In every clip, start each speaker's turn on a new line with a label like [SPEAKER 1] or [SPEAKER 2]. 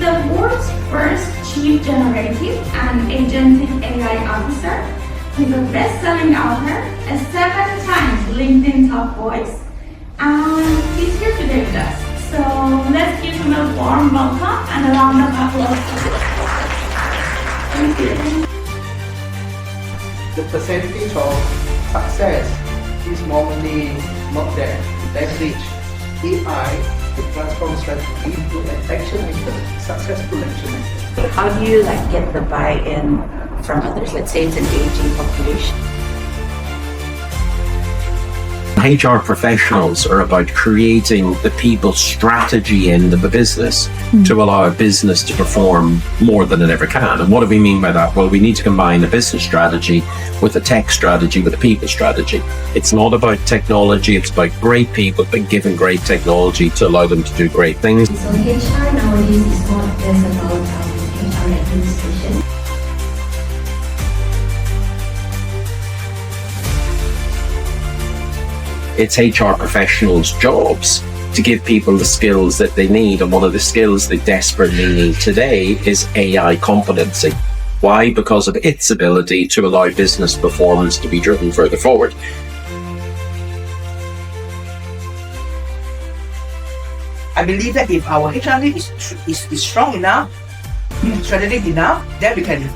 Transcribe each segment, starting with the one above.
[SPEAKER 1] the world's first Chief Generative and Agentic AI Officer. He's a best-selling author, a 7-time LinkedIn top voice, and he's here today with us. So let's give him a warm welcome and a round of applause. Thank you.
[SPEAKER 2] The percentage of success is normally not there. Leverage AI to transform strategy into an action item, successful action item.
[SPEAKER 3] How do you get the buy-in from others? Let's say it's an aging population.
[SPEAKER 4] HR professionals are about creating the people strategy end of the business to allow a business to perform more than it ever can. And what do we mean by that? Well, we need to combine a business strategy with a tech strategy, with a people strategy. It's not about technology, it's about great people, but given great technology to allow them to do great things.
[SPEAKER 5] So HR nowadays is not just about HR administration.
[SPEAKER 4] It's HR professionals' jobs to give people the skills that they need. And one of the skills they desperately need today is AI competency. Why? Because of its ability to allow business performance to be driven further forward.
[SPEAKER 6] I believe that if our HR is strong enough, strategic enough, then we can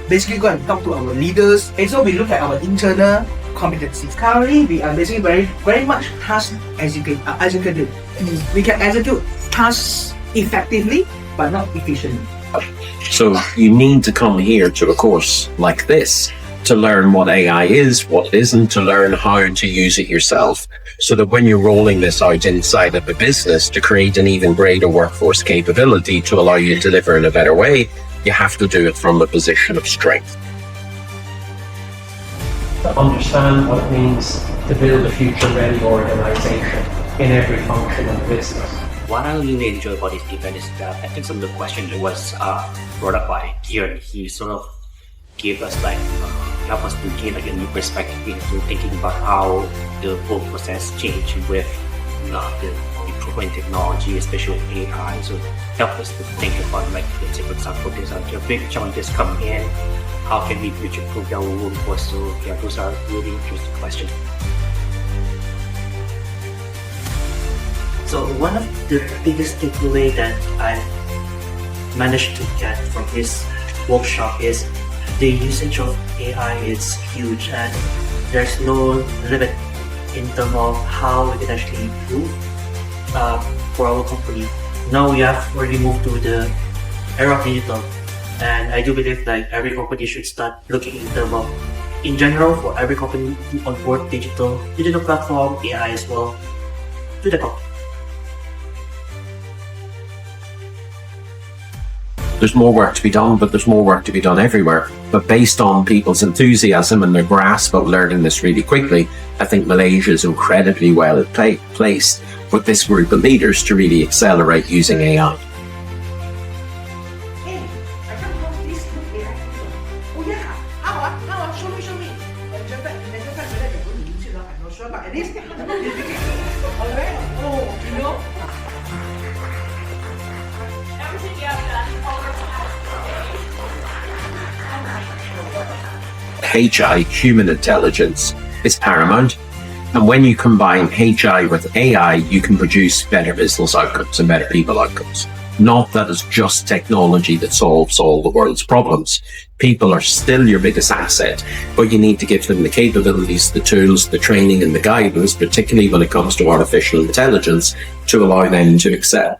[SPEAKER 6] basically go and talk to our leaders. And so we look at our internal competencies. Currently, we are basically very much task executive. We can execute tasks effectively, but not efficiently.
[SPEAKER 4] So you need to come here to a course like this to learn what AI is, what it isn't, to learn how to use it yourself, so that when you're rolling this out inside of a business to create an even greater workforce capability to allow you to deliver in a better way, you have to do it from a position of strength.
[SPEAKER 7] To understand what it means to build a future-ready organization in every function of the business.
[SPEAKER 8] What I really enjoy about this event is that I think some of the questions that was brought up by Kieran, he sort of gave us help us to gain a new perspective into thinking about how the whole process changed with the improvement in technology, especially with AI. So help us to think about, let's say for example, there's a big challenges coming in. How can we future-proof our workforce? So yeah, those are really interesting questions.
[SPEAKER 9] So one of the biggest takeaway that I managed to get from this workshop is the usage of AI is huge, and there's no limit in terms of how we can actually improve for our company. Now we have already moved to the era of digital. And I do believe every company should start looking in terms of, in general, for every company to onboard digital platform, AI as well, to the company.
[SPEAKER 4] There's more work to be done, but there's more work to be done everywhere. But based on people's enthusiasm and their grasp of learning this really quickly, I think Malaysia is incredibly well placed with this group of leaders to really accelerate using AI. HI, human intelligence, is paramount. And when you combine HI with AI, you can produce better business outcomes and better people outcomes. Not that it's just technology that solves all the world's problems. People are still your biggest asset, but you need to give them the capabilities, the tools, the training and the guidance, particularly when it comes to artificial intelligence, to allow them to excel.